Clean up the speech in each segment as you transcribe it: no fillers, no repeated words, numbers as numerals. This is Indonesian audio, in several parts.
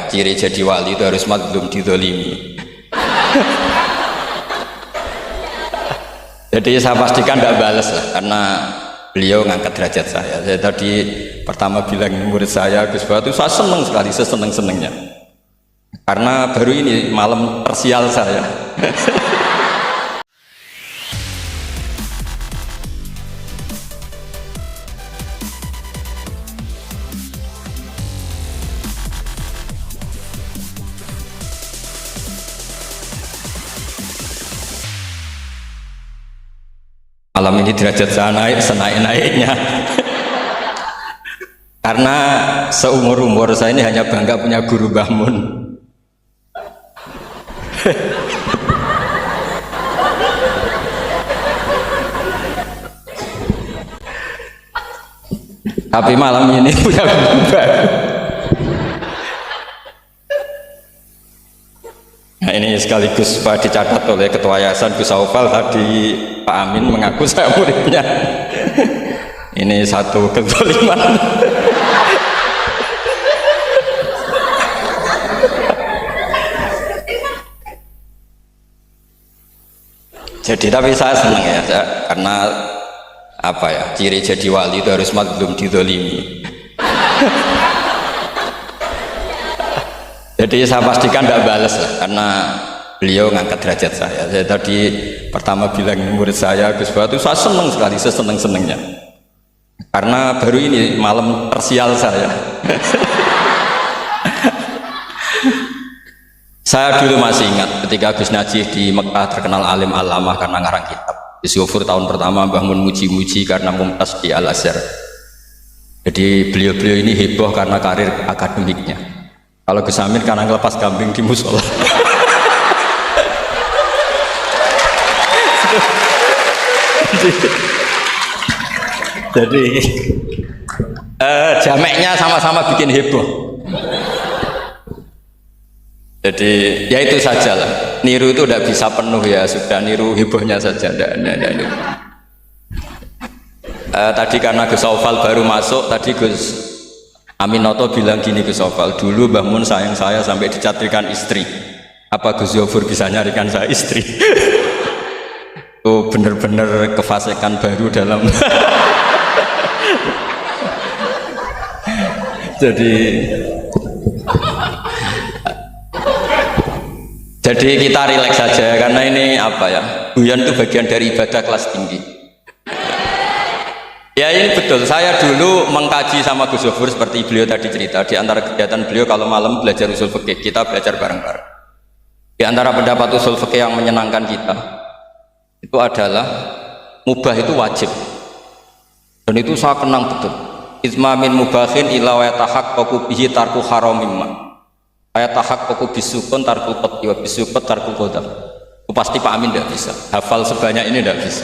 Ciri jadi wali itu harus mazlum, dizalimi. Jadi saya pastikan tidak balas lah, karena beliau ngangkat derajat saya. Saya tadi pertama bilang murid saya Gus Batu, saya senang sekali, seseneng-senengnya. Karena baru ini malam persial saya. Malam ini derajat saya naik senaik-naiknya. Karena seumur-umur saya ini hanya bangga punya guru Mbah Mun. Tapi malam ini punya guru baru. Nah, ini sekaligus Pak dicatat oleh Ketua Yayasan Gus Aufal tadi, Pak Amin mengaku saya muridnya. Ini satu kezaliman. Jadi tapi saya senang ya, karena apa ya, ciri jadi wali itu harus mazlum, dizalimi. Jadi saya pastikan tidak balas lah, karena beliau ngangkat derajat saya. Saya tadi pertama bilang murid saya Gus Batu, saya senang sekali, seseneng-senengnya. Karena baru ini malam persial saya. Saya dulu masih ingat ketika Gus Najih di Mekah terkenal alim alamah karena ngarang kitab. Di Syufur tahun pertama Mbah Mun muji-muji karena mumtaz di Al-Azhar. Jadi beliau-beliau ini heboh karena karir akademiknya. Kalau Gus Amin karena ngelepas kambing di musola. Jadi jameknya sama-sama bikin heboh. Jadi ya itu saja lah. Niru itu tidak bisa penuh ya, sudah niru hebohnya saja. Tadi karena Gus Aufal baru masuk, tadi Gus Aminoto bilang gini Gus Aufal, dulu Mbah Mun sayang saya sampai dicatrikan istri. Apa Gus Zofur bisa nyarikan saya istri? Oh bener-bener kefasikan baru dalam. Jadi kita rileks saja, karena ini apa ya, guyon itu bagian dari ibadah kelas tinggi. Ya ini betul, saya dulu mengkaji sama Gus Zofur seperti beliau tadi cerita. Di antara kegiatan beliau kalau malam belajar usul fikih, kita belajar bareng-bareng. Di antara pendapat usul fikih yang menyenangkan kita itu adalah mubah itu wajib, dan itu saya kenang betul. Izma min mubahin ila wa yatahaqqaqu bihi tarku haramimma. Yatahaqqaqu bisukun tarkul qat'i wa bisukut tarkul qadam. Pasti Pak Amin tidak bisa hafal sebanyak ini, tidak bisa.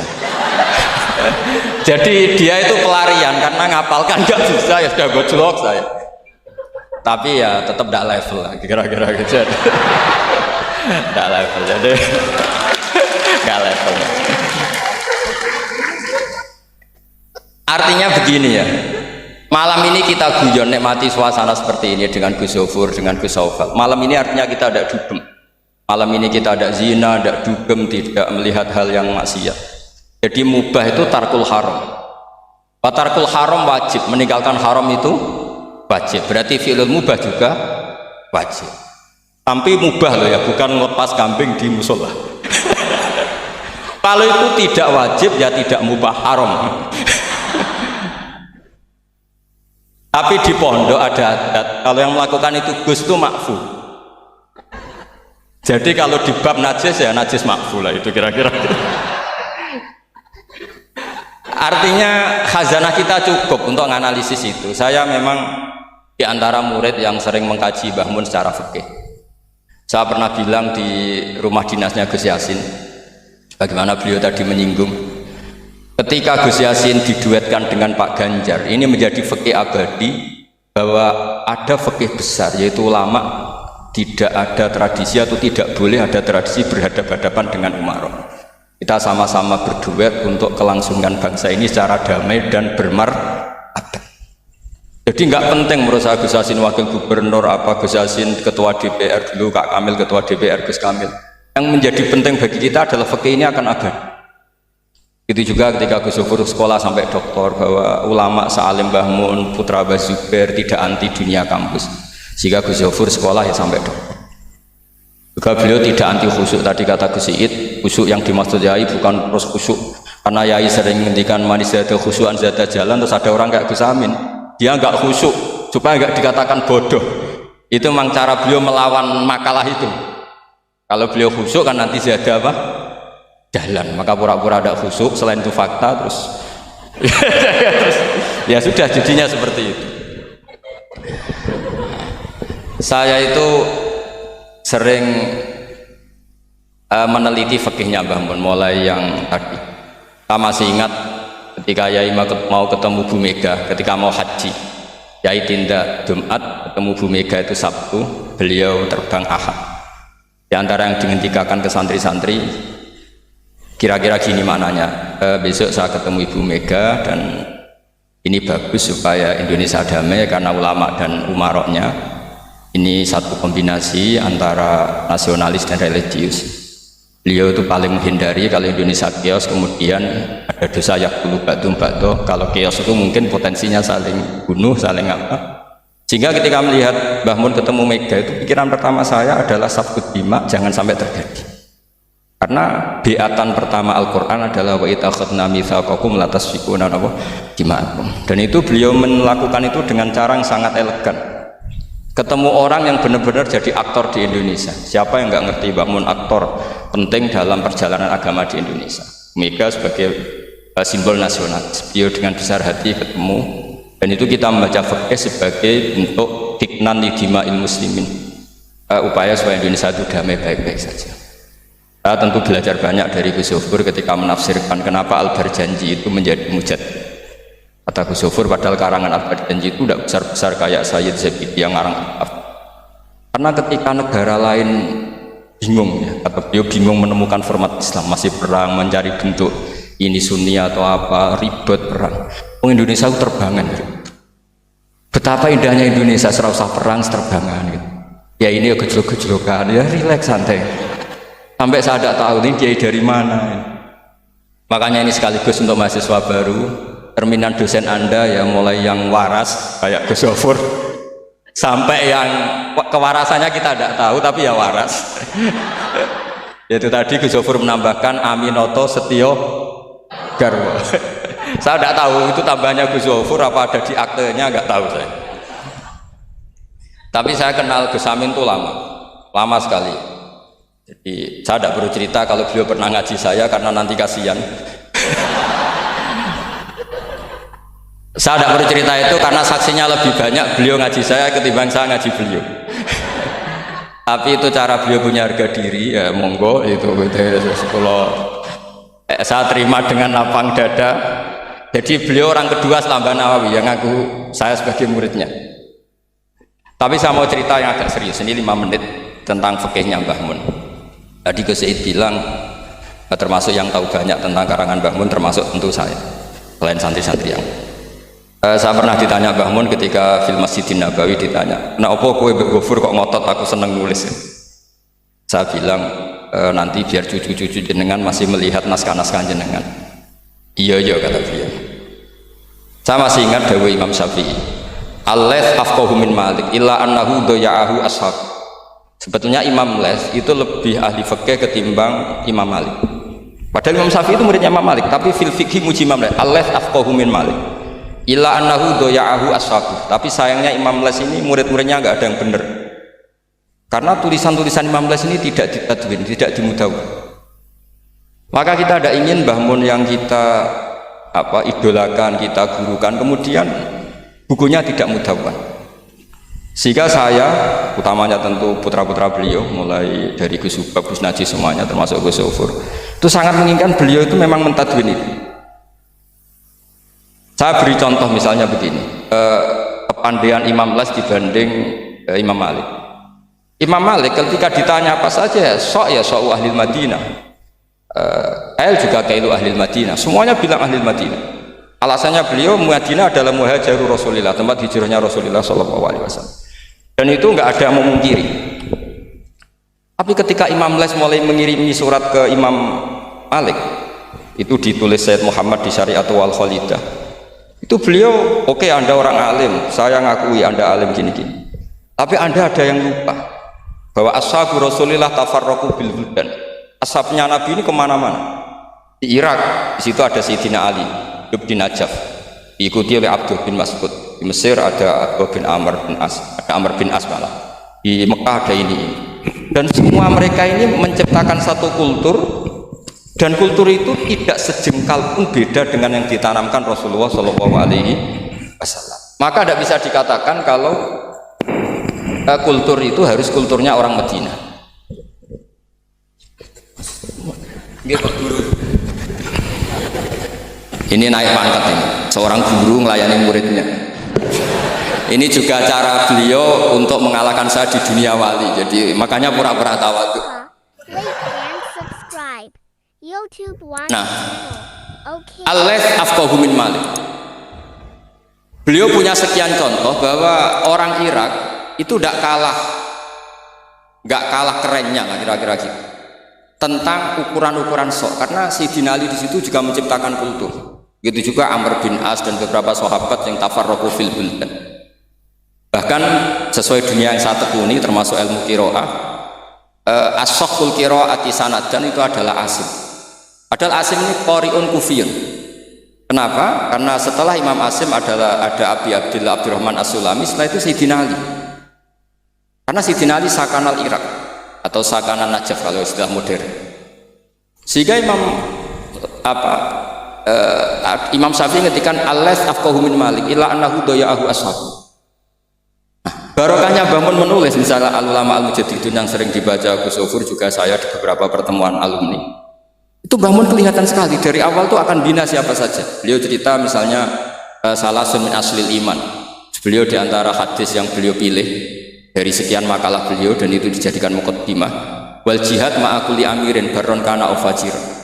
Jadi dia itu pelarian, karena ngapalkan nggak bisa, ya sudah gojlok saya. Tapi ya tetap tidak level lah, kira-kira gitu. Tidak level, jadi nggak level. Artinya begini ya, malam ini kita guyon nikmati suasana seperti ini dengan Gus Zofur, dengan Gus Aufal. Malam ini artinya kita ada dugem. Malam ini kita ada zina, ada dugem, tidak melihat hal yang maksiat. Jadi mubah itu tarkul haram. Tarkul haram wajib, meninggalkan haram itu wajib. Berarti fi'lul mubah juga wajib. Tapi mubah loh ya, bukan melepas kambing di musola. Kalau itu tidak wajib ya tidak mubah, haram. Tapi di pondok ada adat, kalau yang melakukan itu Gus itu makfu. Jadi kalau di bab najis ya najis makfu lah, itu kira-kira. Artinya khazanah kita cukup untuk menganalisis itu. Saya memang di antara murid yang sering mengkaji Mbah Mun secara fikih. Saya pernah bilang di rumah dinasnya Gus Yasin, bagaimana beliau tadi menyinggung, ketika Gus Yasin diduetkan dengan Pak Ganjar, ini menjadi fikih abadi bahwa ada fikih besar, yaitu ulama tidak ada tradisi atau tidak boleh ada tradisi berhadapan-hadapan dengan umarok. Kita sama-sama berduet untuk kelangsungan bangsa ini secara damai dan bermartabat. Jadi nggak penting menurut saya Gus Yassin wakil gubernur, apa Gus Yassin ketua DPR dulu, Kak Kamil ketua DPR, Gus Kamil. Yang menjadi penting bagi kita adalah fikih ini akan abadi. Itu juga ketika Gus Zufur sekolah sampai doktor, bahwa ulama Sa'alim Mbah Mun, Putra Mbah Zubair tidak anti dunia kampus. Sehingga Gus Zufur sekolah ya sampai doktor. Juga beliau tidak anti khusyuk, tadi kata Gus Iid, khusyuk yang dimaksud Yai bukan terus khusyuk. Karena Yai sering menghentikan manis zada khusyuan zada jalan, terus ada orang kayak Gus Amin, dia nggak khusyuk supaya nggak dikatakan bodoh. Itu memang cara beliau melawan makalah itu. Kalau beliau khusyuk kan nanti zada apa? Jalan, maka pura-pura ada khusyuk, selain itu fakta terus ya sudah jadinya seperti itu. Saya itu sering meneliti fikihnya Mbah Mun, mulai yang tadi. Saya masih ingat ketika Yai mau ketemu Bu Mega ketika mau haji. Yai tindak Jumat, ketemu Bu Mega itu Sabtu, beliau terbang Ahad. Di antara yang dihentikan ke santri-santri, kira-kira gini maknanya, besok saya ketemu Ibu Mega dan ini bagus supaya Indonesia damai karena ulama dan umaroknya ini satu kombinasi antara nasionalis dan religius. Beliau itu paling menghindari kalau Indonesia chaos, kemudian ada dosa yakulu ba'du, kalau chaos itu mungkin potensinya saling bunuh, saling apa. Sehingga ketika melihat Mbah Mun ketemu Mega itu pikiran pertama saya adalah safkut dima, jangan sampai terjadi. Karena beatan pertama Al-Quran adalah wa itakhadna mitsaqakum la tasfikuna dima'akum. Dan itu beliau melakukan itu dengan cara yang sangat elegan. Ketemu orang yang benar-benar jadi aktor di Indonesia. Siapa yang nggak ngerti Mbah Mun aktor penting dalam perjalanan agama di Indonesia. Mega sebagai simbol nasional. Beliau dengan besar hati ketemu. Dan itu kita membaca fikih sebagai bentuk hiknan lidima'il muslimin, upaya supaya Indonesia itu damai baik-baik saja. Saya tentu belajar banyak dari Gus Zufur ketika menafsirkan kenapa Al-Barjanji itu menjadi mujad. Kata Gus Zufur, padahal karangan Al-Barjanji itu tidak besar-besar kayak Sayyid Zabidi yang ngarang kitab. Karena ketika negara lain bingung, ya, kata beliau bingung menemukan format Islam, masih perang, mencari bentuk ini Sunni atau apa, ribet perang. Indonesia itu terbangan gitu. Betapa indahnya Indonesia, serasa perang terbangan gitu. Ya ini ya gejolak-gejolokan, ya rileks santai. Sampai saya tidak tahu ini kiai dari mana ya. Makanya ini sekaligus untuk mahasiswa baru, terminan dosen Anda ya, mulai yang waras kayak Gus Zufur sampai yang kewarasannya kita tidak tahu tapi ya waras. Itu tadi Gus Zufur menambahkan Aminoto Setio Garwo. Saya tidak tahu itu tambahnya Gus Zufur apa ada di aktenya, nggak tahu saya. Tapi saya kenal Gus Amin itu lama sekali. Jadi saya tidak perlu cerita kalau beliau pernah ngaji saya karena nanti kasihan. Saya tidak perlu cerita itu karena saksinya lebih banyak beliau ngaji saya ketimbang saya ngaji beliau. Tapi itu cara beliau punya harga diri, ya monggo itu kalau saya terima dengan lapang dada. Jadi beliau orang kedua setelah Mbah Nawawi yang ngaku saya sebagai muridnya. Tapi saya mau cerita yang agak serius, ini 5 menit tentang fikihnya Mbah Mun. Tadi Gus Said bilang termasuk yang tahu banyak tentang karangan Mbah Mun termasuk tentu saya, selain santri-santri yang saya pernah ditanya Mbah Mun ketika film Masjidin Nabawi, ditanya, nah apa kowe Mbak Gofur kok ngotot aku seneng nulis. Saya bilang nanti biar cucu-cucu jenengan masih melihat naskah-naskah jenengan. Iya kata beliau. Saya masih ingat dawuh Imam Syafi'i, al-laits afqahu min Malik illa annahu daya'ahu ashab. Sebetulnya Imam Laits itu lebih ahli fikih ketimbang Imam Malik. Padahal Imam Syafi'i itu muridnya Imam Malik, tapi fil fikhi muji Imam Laits, al-laits afqahu min Malik illa annahu daya'ahu ashab. Tapi sayangnya Imam Laits ini murid-muridnya nggak ada yang benar. Karena tulisan-tulisan Imam Laits ini tidak ditadwin, tidak dimudawwan. Maka kita tidak ingin Mbah Mun yang kita idolakan, kita gurukan, kemudian bukunya tidak mudawwan. Sehingga saya, utamanya tentu putra-putra beliau, mulai dari Gus Subab, Gus Najih semuanya, termasuk Gus Zufur, itu sangat menginginkan beliau itu memang mentadwin itu. Saya beri contoh misalnya begini, kepandaian Imam Laits dibanding Imam Malik. Imam Malik ketika ditanya apa saja, sok ahli Madinah. Kail juga kailu ahli Madinah, semuanya bilang ahli Madinah. Alasannya beliau Madinah adalah muhajirul Rasulillah, tempat hijrahnya Rasulullah SAW. Dan itu nggak ada yang memungkiri. Tapi ketika Imam Les mulai mengirimi surat ke Imam Malik, itu ditulis Sayyid Muhammad di Syariatul Wal Khalidah. Itu beliau, oke, Anda orang alim, saya ngakui Anda alim gini-gini. Tapi Anda ada yang lupa bahwa ashabu Rasulillah tafarraqu bil buldan. Ashabnya Nabi ini kemana-mana. Di Irak, di situ ada Sayyidina Ali, hidup di Najaf, diikuti oleh Abdul bin Mas'ud. Di Mesir ada Abdul bin Amr bin As, ada Amr bin As malah. Di Mekah ada ini. Dan semua mereka ini menciptakan satu kultur, dan kultur itu tidak sejengkal pun beda dengan yang ditanamkan Rasulullah SAW. Maka tidak bisa dikatakan kalau kultur itu harus kulturnya orang Madinah. Ini naik pangkat ini, seorang guru melayani muridnya. Ini juga cara beliau untuk mengalahkan saya di dunia wali. Jadi makanya pura-pura tawadhu. Nah, Al-Laits afqahu min Malik. Beliau punya sekian contoh bahwa orang Irak itu nggak kalah kerennya lah kira-kira gitu tentang ukuran-ukuran sok, karena Sayyidina Ali di situ juga menciptakan kultur. Begitu juga Amr bin As dan beberapa sahabat yang tafarraqu fil buldan. Bahkan sesuai dunia yang saya tekuni termasuk ilmu qiraah, as-sakhul qiraati sanadan itu adalah Asim. Padahal Asim ini qari'un kufiyun. Kenapa? Karena setelah Imam Asim ada Abi Abdullah Abdurrahman As-Sulami, setelah itu Sayyidina Ali. Karena Sayyidina Ali sakanal Irak atau sakanal Najaf kalau istilah modern. Sehingga Imam Syafi'i ngetikan Al-Laits afqahu min Malik illa annahu daya'ahu ashabu. Barokahnya bangun menulis, misalnya al-ulama al-mujaddidun yang sering dibaca Gus Sofur, juga saya di beberapa pertemuan alumni, itu bangun kelihatan sekali dari awal tuh akan bina siapa saja. Beliau cerita misalnya salasun min aslil iman, beliau diantara hadis yang beliau pilih dari sekian makalah beliau dan itu dijadikan muqaddimah, wal jihad ma'akuli amirin baron kana ufajiran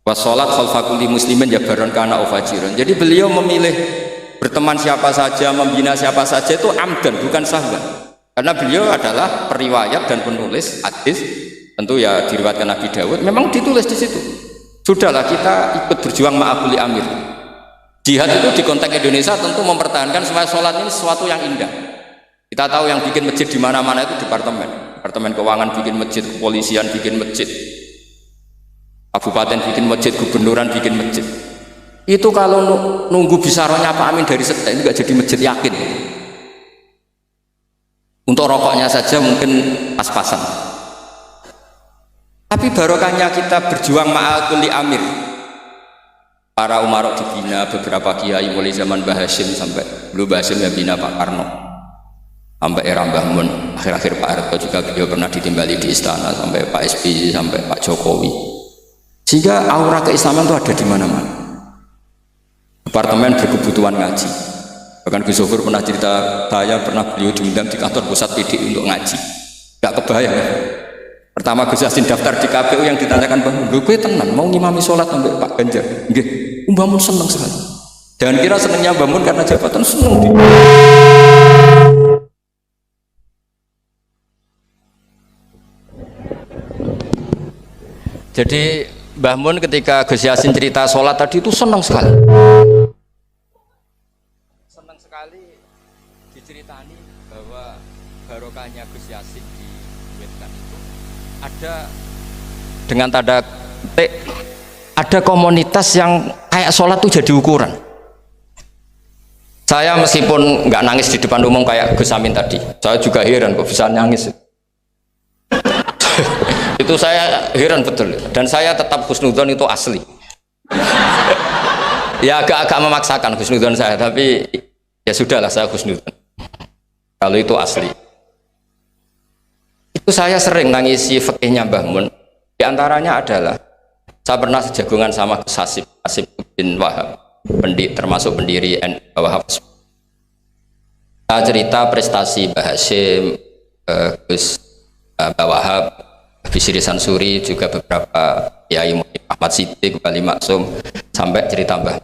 was sholat khalfa kulli muslimin ya baron kana ufajiran. Jadi beliau memilih berteman siapa saja, membina siapa saja itu amdan, bukan sahwan. Karena beliau adalah periwayat dan penulis hadis, tentu ya diriwayatkan Nabi Dawud, memang ditulis di situ. Sudahlah kita ikut berjuang ma'akuli amir. Jihad itu di konteks Indonesia tentu mempertahankan supaya sholat ini sesuatu yang indah. Kita tahu yang bikin masjid di mana-mana itu departemen keuangan bikin masjid, kepolisian bikin masjid, kabupaten bikin masjid, gubernuran bikin masjid. Itu kalau nunggu bisaronya Pak Amin dari setek itu gak jadi masjid, yakin. Untuk rokoknya saja mungkin pas-pasan. Tapi barokahnya kita berjuang ma'al kulli amir. Para umarok dibina, beberapa kiai mulai zaman Mbah Hasyim sampai dulu Mbah Hasyim yang bina Pak Karno, sampai era Mbah Mun, akhir-akhir Pak Harto juga beliau pernah ditimbali di istana, sampai Pak SBY, sampai Pak Jokowi. Sehingga aura keislaman itu ada di mana-mana. Departemen berkebutuhan ngaji. Bahkan Gus Sofur pernah cerita, saya pernah beliau diundang di kantor pusat PDI untuk ngaji. Gak kebayang. Pertama Gus Yassin daftar di KPU yang ditanyakan, Bang, gue tenan mau ngimami sholat sampai Pak Ganjar. Nggih, Mbah Mun seneng sekali. Jangan kira senengnya Mbah Mun karena jabatan, seneng. Jadi Mbah Mun ketika Gus Yassin cerita sholat tadi itu senang sekali. Senang sekali diceritani bahwa barokahnya Gus Yassin di Wetan itu ada dengan tanda petik, ada komunitas yang kayak sholat itu jadi ukuran. Saya meskipun nggak nangis di depan umum kayak Gus Amin tadi, saya juga heran kok bisa nangis. Itu saya heran betul, dan saya tetap husnudzon itu asli. Ya agak memaksakan husnudzon saya, tapi ya sudahlah, saya husnudzon kalau itu asli. Itu saya sering nangisi fikihnya Mbah Mun. Di antaranya adalah saya pernah sejagongan sama Gus Hasib bin Wahab, termasuk pendiri Wahab. Saya cerita prestasi Mbah Hasyim, Gus Mbah Wahab, Bisri Sansuri, juga beberapa Kiai Ahmad Siddiq, Wali Maksum, sampai cerita Mbah.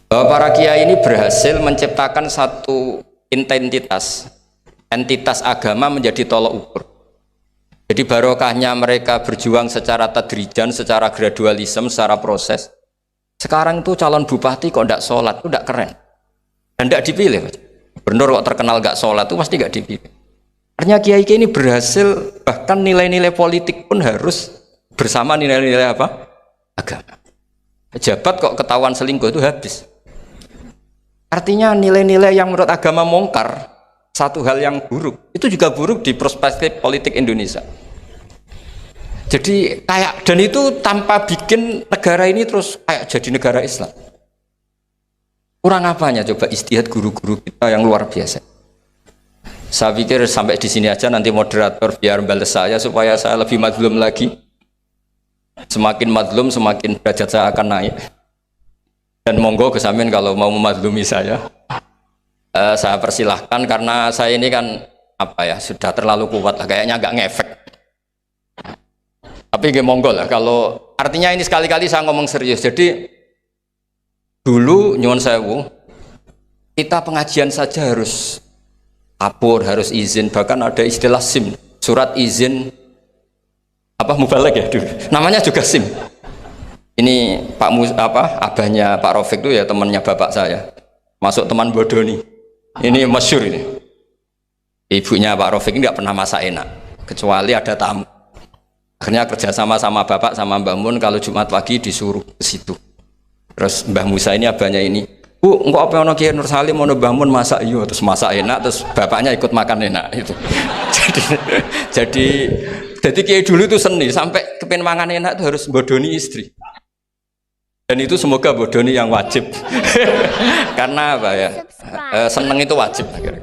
Bahwa para kiai ini berhasil menciptakan satu entitas agama menjadi tolok ukur. Jadi barokahnya mereka berjuang secara tadrijan, secara gradualisme, secara proses. Sekarang tuh calon bupati kok tidak sholat, itu tidak keren. Dan tidak dipilih. Gubernur kok terkenal gak sholat, itu pasti gak dipilih. Artinya kiai ini berhasil, bahkan nilai-nilai politik pun harus bersama nilai-nilai apa? Agama. Pejabat kok ketahuan selingkuh itu habis. Artinya nilai-nilai yang menurut agama mongkar, satu hal yang buruk, itu juga buruk di perspektif politik Indonesia. Jadi kayak, dan itu tanpa bikin negara ini terus kayak jadi negara Islam. Kurang apanya coba istihad guru-guru kita yang luar biasa. Saya pikir sampai di sini aja, nanti moderator biar balas saya supaya saya lebih madlum lagi. Semakin madlum semakin derajat saya akan naik. Dan monggo Gus Amin kalau mau memadlumi saya persilahkan, karena saya ini kan apa ya, sudah terlalu kuat lah, kayaknya agak ngefek. Tapi nggih monggo lah, kalau artinya ini sekali-kali saya ngomong serius. Jadi dulu nyuwun sewu, kita pengajian saja harus lapor, harus izin, bahkan ada istilah SIM, surat izin apa mubalek ya dulu. Namanya juga SIM. Ini abahnya Pak Rafiq itu ya temannya bapak saya. Masuk teman bodoh nih. Ini masyhur ini. Ibunya Pak Rafiq ini nggak pernah masak enak, kecuali ada tamu. Akhirnya kerjasama sama bapak sama Mbah Mun, kalau Jumat pagi disuruh ke situ. Terus Mbah Musa ini abahnya ini, Bu, engkau apa ono Kiai Nur Salim ono Mbah Mun masak, iya, terus masak enak, terus bapaknya ikut makan enak itu. jadi Kiai dulu itu seni, sampai kepen mangan enak itu harus bodoni istri. Dan itu semoga bodoni yang wajib. Karena apa ya? Seneng itu wajib akhirnya.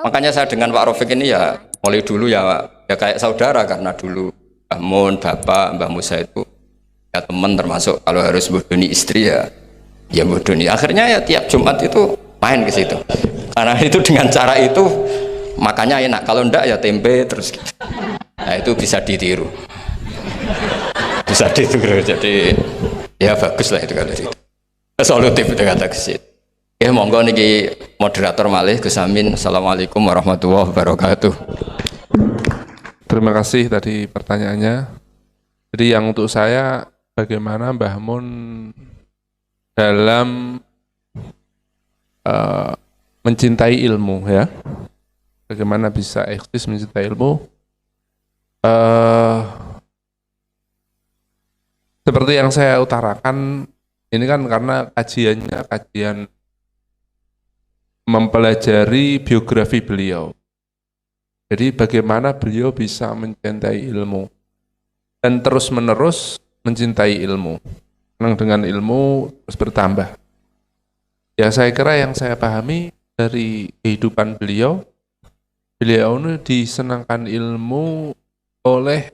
Makanya saya dengan Pak Rafiq ini ya mulai dulu ya kayak saudara, karena dulu Mbah Mun, Bapak, Mbah Musa itu ya teman, termasuk kalau harus bodoni istri ya bodoni. Akhirnya ya tiap Jumat itu main ke situ. Karena itu dengan cara itu makanya enak. Kalau enggak ya tempe terus gitu. Nah itu bisa ditiru. Bisa ditiru, jadi ya bagus lah itu kalau itu. Solutif itu kata kesit. Ya monggo niki moderator malih Gus Amin. Assalamualaikum warahmatullahi wabarakatuh. Terima kasih tadi pertanyaannya. Jadi yang untuk saya, bagaimana Mbah Mun dalam mencintai ilmu ya? Bagaimana bisa eksis mencintai ilmu? Seperti yang saya utarakan, ini kan karena kajiannya kajian mempelajari biografi beliau. Jadi bagaimana beliau bisa mencintai ilmu dan terus-menerus mencintai ilmu. Senang dengan ilmu terus bertambah. Ya saya kira yang saya pahami dari kehidupan beliau ini disenangkan ilmu oleh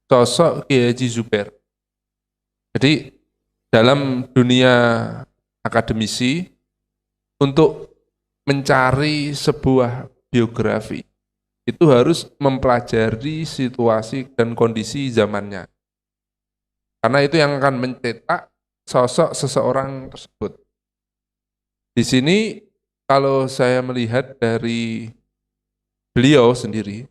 sosok Kiai Haji Zubair. Jadi dalam dunia akademisi, untuk mencari sebuah biografi itu harus mempelajari situasi dan kondisi zamannya, karena itu yang akan mencetak sosok seseorang tersebut. Di sini kalau saya melihat dari beliau sendiri,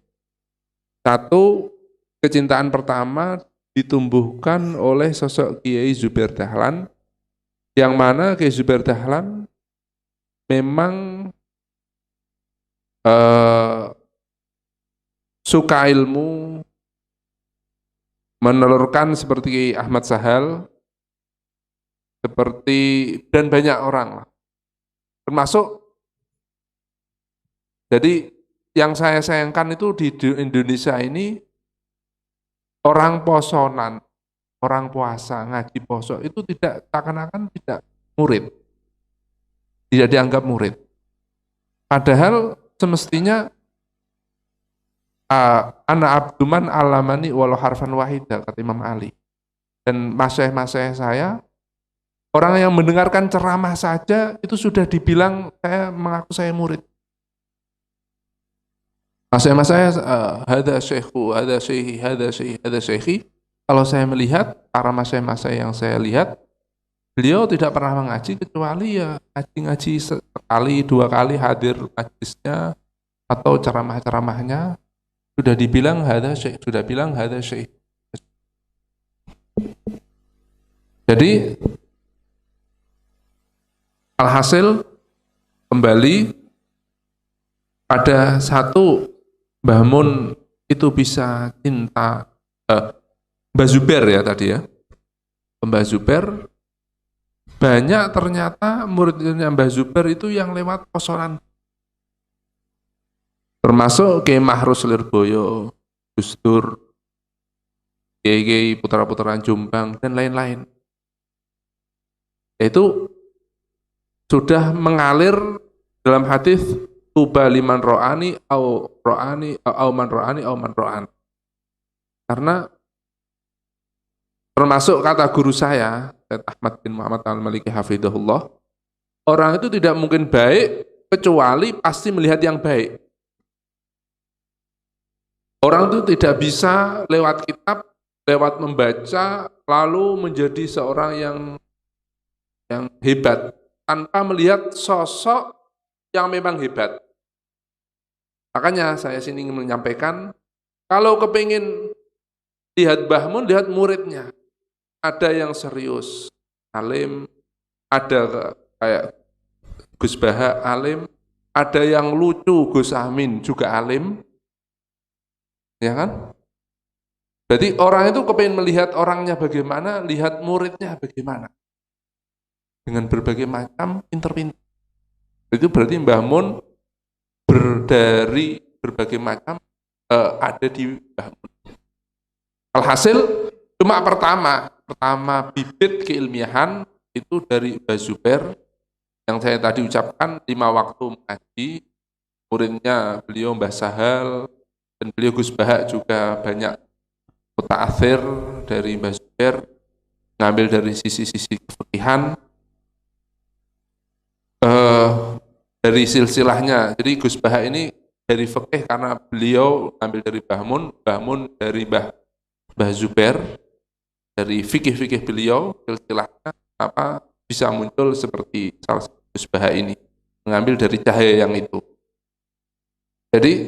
satu, kecintaan pertama ditumbuhkan oleh sosok Kiai Zubair Dahlan, yang mana Kiai Zubair Dahlan memang suka ilmu, menelurkan seperti Ahmad Sahal, seperti dan banyak orang lah. Termasuk, jadi yang saya sayangkan itu di Indonesia ini orang posonan, orang puasa, ngaji poso itu tidak, seakan-akan tidak murid, tidak dianggap murid. Padahal semestinya ana abduman alamani walau harfan wahida, kata Imam Ali. Dan masyayikh saya, orang yang mendengarkan ceramah saja itu sudah dibilang saya mengaku saya murid. Masyayikh saya hada syekhu, hada syekhi, hada syekhi, hada syekhi. Kalau saya melihat para masyayikh yang saya lihat, Beliau tidak pernah mengaji kecuali ya ngaji-ngaji sekali, dua kali hadir majlisnya atau ceramah-ceramahnya sudah dibilang hadza syekh, sudah bilang hadza syekh. Jadi alhasil kembali ada satu Mbah Mun itu bisa cinta Mbah Zubair ya tadi ya. Mbah Zubair banyak ternyata muridnya Mbah Zubair itu yang lewat posonan. Termasuk Kiai Mahrus Lirboyo, Gus Dur, Kiai putra-putra Jombang dan lain-lain. Itu sudah mengalir dalam hadis tuba liman ro'ani au man ro'an. Karena termasuk kata guru saya, Syed Ahmad bin Muhammad Al-Maliki Hafidhullah, orang itu tidak mungkin baik kecuali pasti melihat yang baik. Orang itu tidak bisa lewat kitab, lewat membaca, lalu menjadi seorang yang hebat, tanpa melihat sosok yang memang hebat. Makanya saya sini ingin menyampaikan, kalau kepingin lihat Mbah Mun, lihat muridnya. Ada yang serius, alim, ada kayak Gus Baha, alim, ada yang lucu, Gus Amin juga alim, ya kan? Jadi orang itu kepingin melihat orangnya bagaimana, lihat muridnya bagaimana. Dengan berbagai macam pinter-pinter. Itu berarti Mbah Mun dari berbagai macam ada di Mbah Mun. Alhasil cuma pertama bibit keilmiahan itu dari Mbah Zubair yang saya tadi ucapkan 5 waktu mengaji, muridnya beliau Mbah Sahal dan beliau Gus Bahak juga banyak muta'athir dari Mbah Zubair, ngambil dari sisi-sisi kefikihan dari silsilahnya. Jadi Gus Bahak ini dari fikih karena beliau ambil dari Mbah Mun dari Mbah Zubair, dari fikih-fikih beliau, silsilahnya apa bisa muncul seperti salah satu Gus Bahak ini, mengambil dari cahaya yang itu. Jadi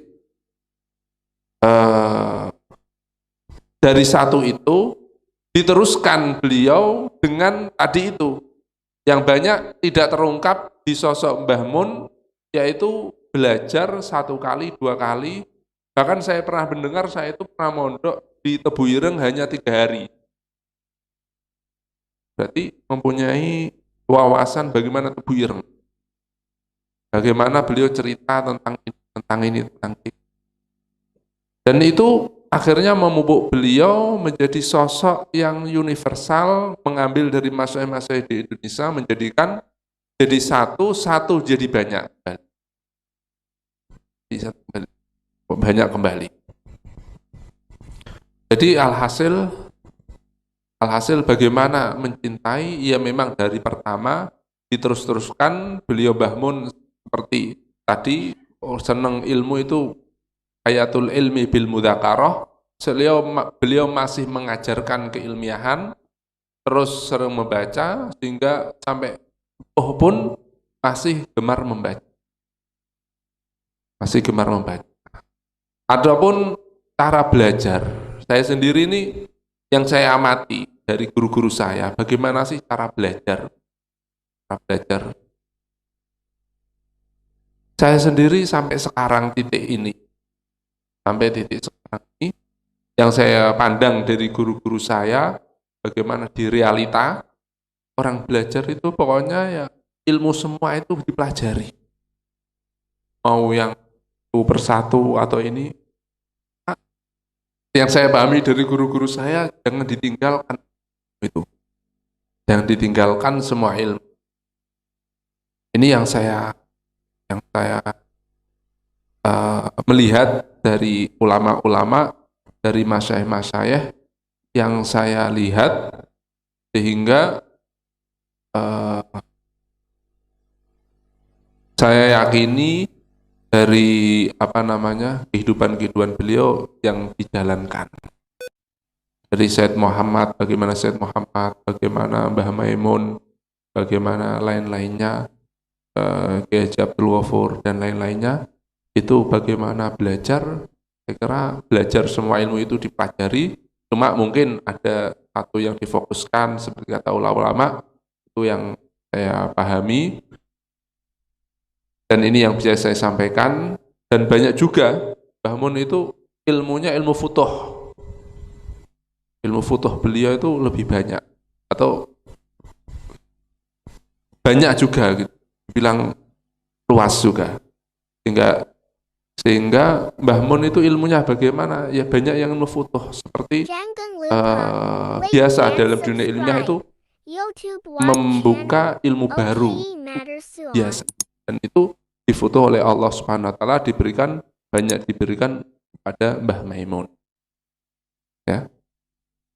dari satu itu diteruskan beliau dengan tadi itu yang banyak tidak terungkap di sosok Mbah Mun, yaitu belajar 1 kali, 2 kali. Bahkan saya pernah mendengar, saya itu pernah mondok di Tebu Ireng hanya 3 hari. Berarti mempunyai wawasan bagaimana Tebu Ireng. Bagaimana beliau cerita tentang ini. Dan itu akhirnya memupuk beliau menjadi sosok yang universal, mengambil dari masyayikh-masyayikh di Indonesia, menjadikan jadi satu jadi banyak. Banyak kembali. Jadi alhasil bagaimana mencintai, ya memang dari pertama diterus-teruskan. Beliau Mbah Mun seperti tadi, senang ilmu itu hayatul ilmi bil mudzakarah. Beliau masih mengajarkan keilmiahan, terus sering membaca sehingga sampai pun masih gemar membaca. Adapun cara belajar, saya sendiri ini yang saya amati dari guru-guru saya, bagaimana sih cara belajar? Saya sendiri sampai sekarang titik ini, yang saya pandang dari guru-guru saya, bagaimana di realita orang belajar itu pokoknya ya ilmu semua itu dipelajari. Mau yang satu persatu atau ini, yang saya pahami dari guru-guru saya, jangan ditinggalkan itu. Jangan ditinggalkan semua ilmu. Ini yang saya melihat dari ulama-ulama, dari masyayikh-masyayikh yang saya lihat, sehingga saya yakini dari kehidupan beliau yang dijalankan. Dari Syed Muhammad, bagaimana Mbah Maimun, bagaimana lain-lainnya, Kiai Haji Abdul Ghafur dan lain-lainnya, itu bagaimana belajar. Saya kira belajar semua ilmu itu dipelajari, cuma mungkin ada satu yang difokuskan seperti kata ulama-ulama, itu yang saya pahami, dan ini yang bisa saya sampaikan. Dan banyak juga Mbah Mun itu ilmunya ilmu futuh. Ilmu futuh beliau itu lebih banyak, atau banyak juga gitu, bilang luas juga. Sehingga Mbah Mun itu ilmunya bagaimana? Ya banyak yang ilmu futuh, seperti biasa dalam dunia ilmiah itu membuka ilmu baru biasa, dan itu difoto oleh Allah Subhanahu wa taala, banyak diberikan pada Mbah Maimun. Ya.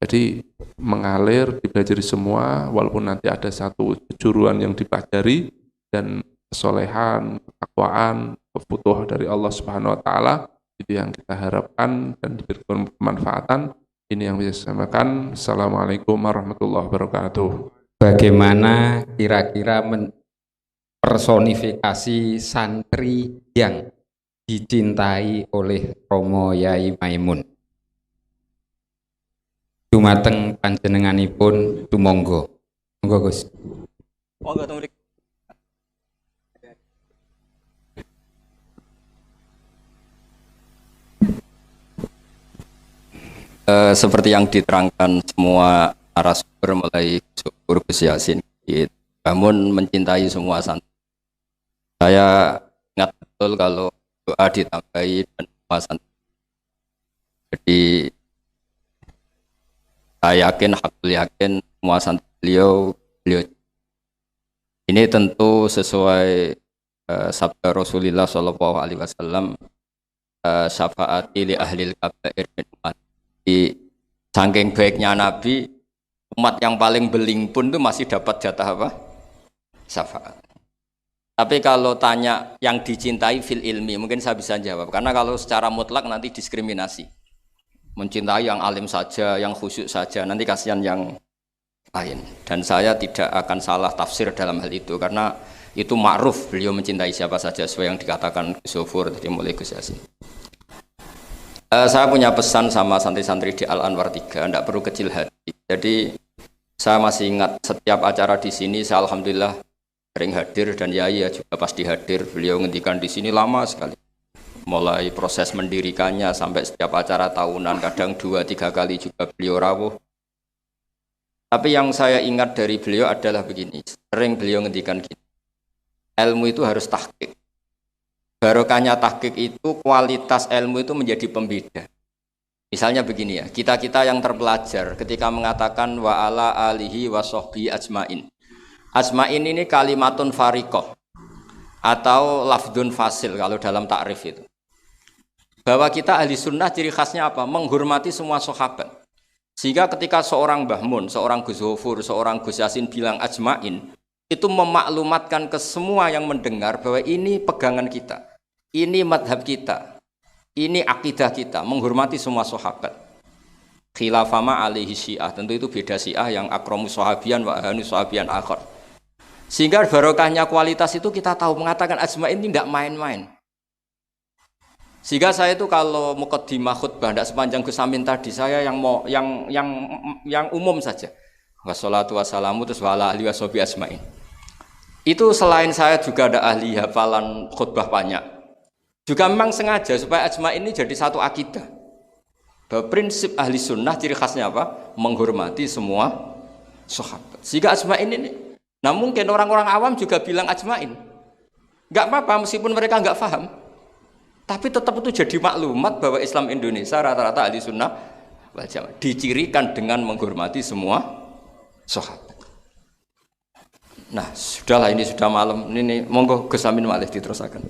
Jadi mengalir, dipelajari semua, walaupun nanti ada satu kejuruan yang dipelajari, dan kesolehan, ketakwaan, kebutuhan dari Allah Subhanahu wa taala, itu yang kita harapkan dan diberikan kemanfaatan. Ini yang bisa saya sampaikan. Assalamualaikum warahmatullahi wabarakatuh. Bagaimana kira-kira personifikasi santri yang dicintai oleh Romo Yai Maimun? Dumateng panjenenganipun tumonggo. Monggo Gus. Monggo tumriki. Seperti yang diterangkan semua narasumber mulai Gus Yasin, Maimun mencintai semua santri. Saya ingat betul kalau doa ditambahi dan semua santri. Jadi saya yakin semua santri beliau. Ini tentu sesuai sabda Rasulullah Shallallahu Alaihi Wasallam, syafaati li ahlil kabair min umat. Saking baiknya Nabi, umat yang paling beling pun itu masih dapat jatah apa? Syafaat. Tapi kalau tanya yang dicintai fil ilmi, mungkin saya bisa jawab. Karena kalau secara mutlak nanti diskriminasi. Mencintai yang alim saja, yang khusyuk saja, nanti kasihan yang lain. Dan saya tidak akan salah tafsir dalam hal itu, karena itu ma'ruf, beliau mencintai siapa saja sesuai yang dikatakan Gus Zofur tadi mulai Gus Yasin. Saya punya pesan sama santri-santri di Al Anwar 3, tidak perlu kecil hati. Jadi saya masih ingat setiap acara di sini, saya alhamdulillah sering hadir, dan Yai juga pasti hadir. Beliau ngendikan di sini lama sekali, mulai proses mendirikannya sampai setiap acara tahunan, kadang 2-3 kali juga beliau rawuh. Tapi yang saya ingat dari beliau adalah begini, sering beliau ngendikan gini, ilmu itu harus tahqiq. Barokahnya tahqiq itu, kualitas ilmu itu menjadi pembeda. Misalnya begini ya, kita-kita yang terpelajar ketika mengatakan wa ala alihi wa sahbihi ajmain. Ajmain ini kalimatun fariqah atau lafdun fasil kalau dalam takrif itu. Bahwa kita ahli sunnah ciri khasnya apa? Menghormati semua sahabat. Sehingga ketika seorang Mbah Mun, seorang Gus Zofur, seorang Gus Yasin bilang ajmain, itu memaklumatkan ke semua yang mendengar bahwa ini pegangan kita, ini madhab kita, ini akidah kita, menghormati semua sahabat. Khilafama alaihi syiah, tentu itu beda syiah yang akramu sahabian wa ahanu sahabian akhar. Sehingga barokahnya kualitas itu kita tahu, mengatakan ajmain ini tidak main-main. Sehingga saya itu kalau muqaddimah khutbah tidak sepanjang Gus Amin tadi, saya yang umum saja. Wassalatu wassalamu terus wala ahli washabi ajmain. Itu selain saya juga ada ahli hafalan khutbah banyak. Juga memang sengaja supaya ajmain ini jadi satu akidah. Bahwa prinsip ahli sunnah ciri khasnya apa? Menghormati semua sahabat. Sehingga ajmain ini, nah mungkin orang-orang awam juga bilang ajmain. Enggak apa-apa meskipun mereka enggak paham. Tapi tetap itu jadi maklumat bahwa Islam Indonesia rata-rata ahli sunnah wal jamaah dicirikan dengan menghormati semua sahabat. Nah, sudahlah ini sudah malam. Ini monggo Gus Amin malih diterusaken.